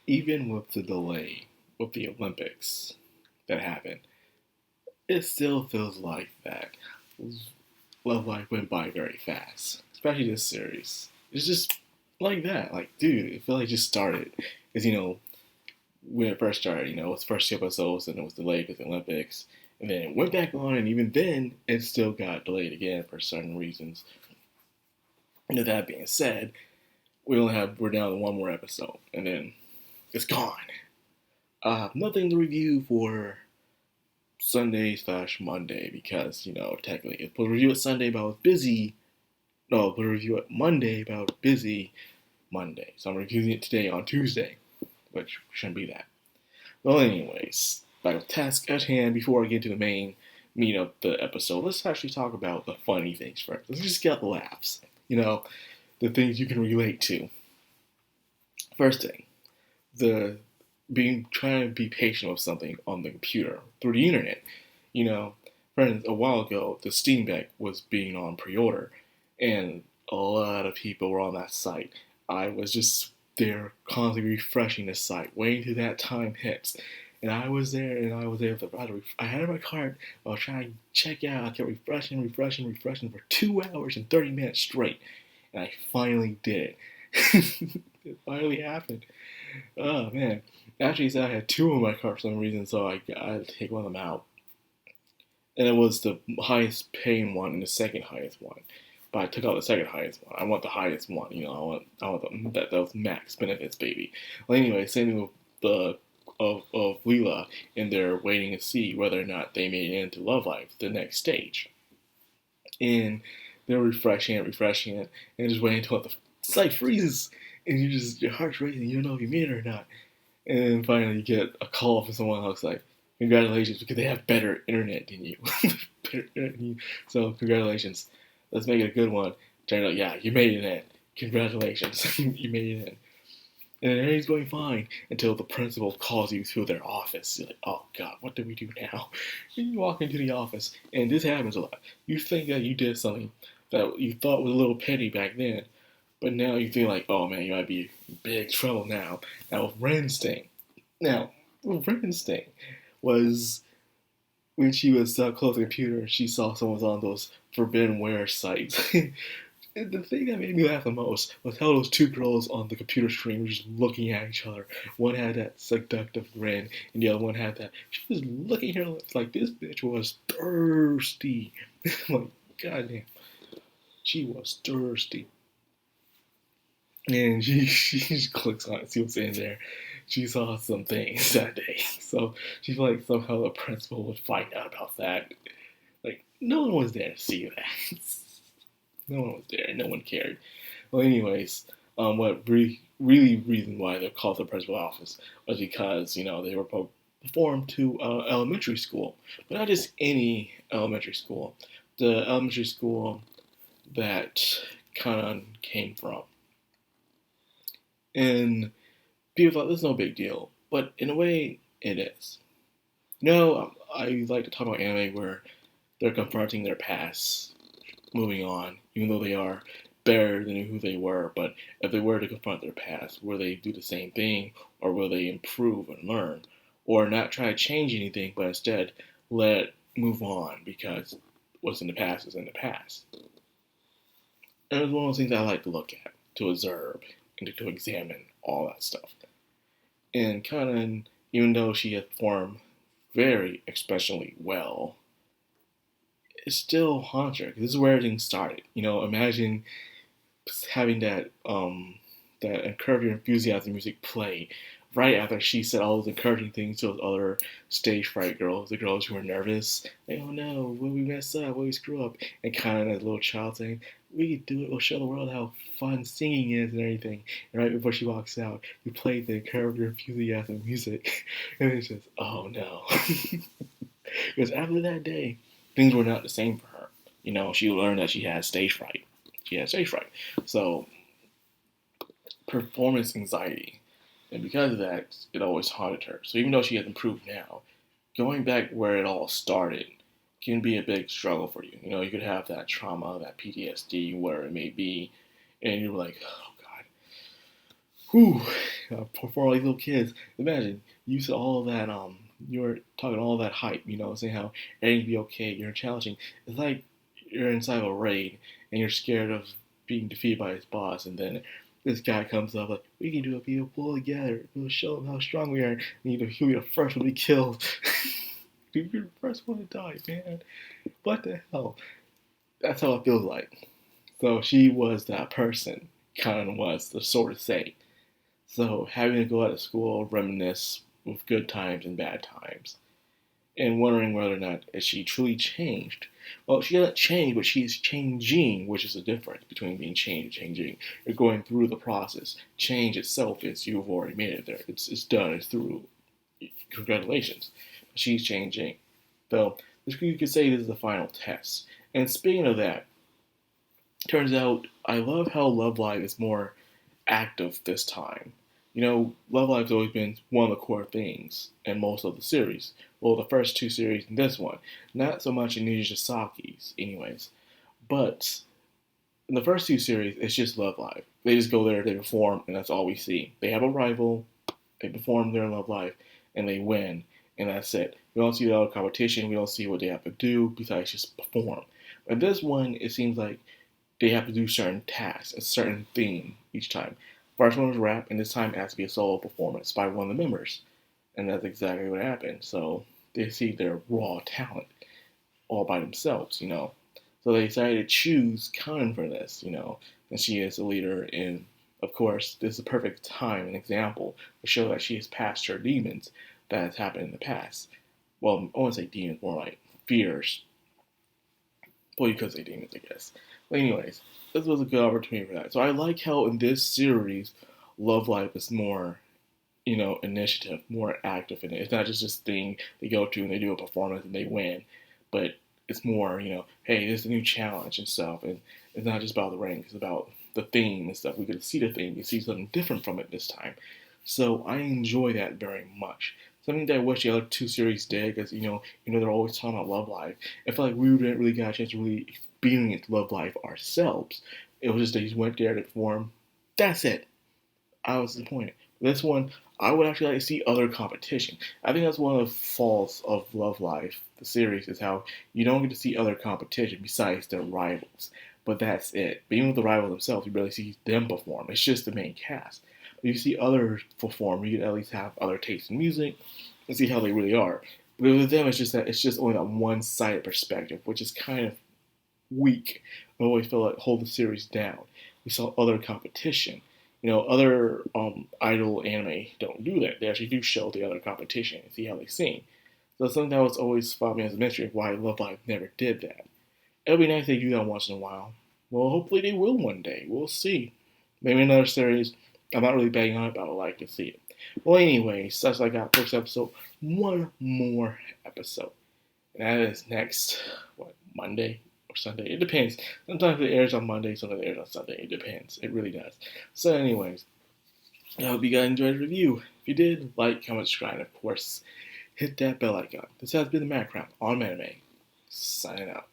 even with the delay with the Olympics that happened, it still feels like that Love Life went by very fast, especially this series. It's just like that. Like, dude, it felt like it just started. Because, when it first started, it was the first two episodes and it was delayed with the Olympics. And then it went back on, and even then, it still got delayed again for certain reasons. And with that being said, we're down to one more episode, and then it's gone. Nothing to review for Sunday/Monday because, technically it's supposed to review it Sunday, but I was busy. No, but review it Monday, but I was busy Monday. So I'm reviewing it today on Tuesday, which shouldn't be that. Well, anyways, back to task at hand. Before I get to the main meat of the episode, let's actually talk about the funny things first. Let's just get the laughs. The things you can relate to. First thing, the trying to be patient with something on the computer through the internet. Friends, a while ago, the Steam Deck was being on pre-order, and a lot of people were on that site. I was just there constantly refreshing the site, waiting till that time hits. And I was there, and I was able to. I had my cart. I was trying to check out. I kept refreshing for 2 hours and 30 minutes straight, and I finally did it. It finally happened. Oh man! Actually, so I had two in my cart for some reason, so I had to take one of them out, and it was the highest paying one and the second highest one. But I took out the second highest one. I want the highest one. I want those max benefits, baby. Well, anyway, same thing with the of Leela, and they're waiting to see whether or not they made it into Love Life, the next stage. And they're refreshing it, and just waiting until the site freezes, and your heart's racing. You don't know if you made it or not. And then finally, you get a call from someone else like, "Congratulations, because they have better internet than you." Better internet than you. So congratulations. Let's make it a good one. Turns out, yeah, you made it in. Congratulations, you made it in. And everything's going fine until the principal calls you to their office. You're like, oh God, what do we do now? And you walk into the office, and this happens a lot. You think that you did something that you thought was a little petty back then, but now you feel like, oh man, you might be in big trouble now. Now, with Ren's thing. Now, with Ren's thing was when she was close to the computer, she saw someone was on those forbidden wear sites. And the thing that made me laugh the most was how those two girls on the computer screen were just looking at each other. One had that seductive grin, and the other one had that. She was looking at her lips like this bitch was thirsty. Like, goddamn. She was thirsty. And she just clicks on it, see what's in there. She saw some things that day. So she felt like somehow the principal would find out about that. Like, no one was there to see that. No one was there. No one cared. Well, anyways, what really reason why they're called the principal office was because, they were performed to elementary school. But not just any elementary school. The elementary school that Kanan came from. And people thought this is no big deal. But in a way, it is. I like to talk about anime where they're confronting their past, moving on, even though they are better than who they were. But if they were to confront their past, will they do the same thing, or will they improve and learn, or not try to change anything, but instead let it move on because what's in the past is in the past? And it's one of those things I like to look at, to observe, and to examine all that stuff. And Kanan, even though she had performed very exceptionally well, it still haunts her. 'Cause this is where everything started. Imagine having that encouraging enthusiasm music play right after she said all those encouraging things to those other stage fright girls, the girls who were nervous. Like, oh no, will we mess up? Will we screw up? And kind of as a little child saying, we can do it. We'll show the world how fun singing is and everything. And right before she walks out, you play the encouraging enthusiasm music. And it's just, oh no. Because after that day, things were not the same for her. She learned that she had stage fright. So, performance anxiety. And because of that, it always haunted her. So even though she has improved now, going back where it all started can be a big struggle for you. You could have that trauma, that PTSD, whatever it may be, and you're like, oh God. Whew. for all these little kids. Imagine you said all that you're talking all that hype, saying how everything be okay, you're challenging. It's like you're inside of a raid and you're scared of being defeated by his boss, and then this guy comes up like, we can do it, we will pull together, we'll show him how strong we are, and he'll be the first one to be killed. You're the first one to die, man. What the hell? That's how it feels like. So she was that person, kind of was, the sort of say. So having to go out of school, reminisce with good times and bad times, and wondering whether or not she truly changed. Well, she hasn't changed, but she's changing, which is the difference between being changed and changing. You're going through the process. Change itself is you've already made it there. It's done. It's through. Congratulations. She's changing. So you could say this is the final test. And speaking of that, turns out I love how Love Live is more active this time. Love Live's always been one of the core things in most of the series. Well, the first two series and this one. Not so much in Nijisaki's, anyways. But in the first two series, it's just Love Live. They just go there, they perform, and that's all we see. They have a rival, they perform their Love Live, and they win, and that's it. We don't see the other competition, we don't see what they have to do besides just perform. But this one, it seems like they have to do certain tasks, a certain theme each time. First one was rap, and this time it has to be a solo performance by one of the members. And that's exactly what happened. So they see their raw talent all by themselves, So they decided to choose Khan for this, and she is the leader. And of course, this is a perfect time and example to show that she has passed her demons that has happened in the past. Well, I wouldn't say demons, more like fears. Well, you could say demons, I guess. But anyways, this was a good opportunity for that. So I like how in this series, Love Life is more, initiative, more active in it. It's not just this thing they go to and they do a performance and they win, but it's more, hey, this is a new challenge and stuff. And it's not just about the rank, it's about the theme and stuff. We get to see the theme, you see something different from it this time. So I enjoy that very much. Something that I wish the other two series did, because they're always talking about Love Live. I feel like we didn't really get a chance to really experience Love Live ourselves. It was just they just went there to perform. That's it. I was disappointed. This one, I would actually like to see other competition. I think that's one of the faults of Love Live, the series, is how you don't get to see other competition besides their rivals. But that's it. But even with the rivals themselves, you barely see them perform. It's just the main cast. But you see others perform, you can at least have other tastes in music and see how they really are. But with them, it's just only that one-sided perspective, which is kind of weak. I always feel like hold the series down. We saw other competition. Other idol anime don't do that. They actually do show the other competition and see how they sing. So something that was always found me as a mystery of why Love Live never did that. It'll be nice if they do that once in a while. Well, hopefully they will one day. We'll see. Maybe another series. I'm not really betting on it, but I would like to see it. Well, anyways, that's what I got first episode. One more episode. And that is next, Monday or Sunday? It depends. Sometimes it airs on Monday, sometimes it airs on Sunday. It depends. It really does. So anyways, I hope you guys enjoyed the review. If you did, like, comment, subscribe, and of course, hit that bell icon. This has been the Madcrownxox on Anime. Signing out.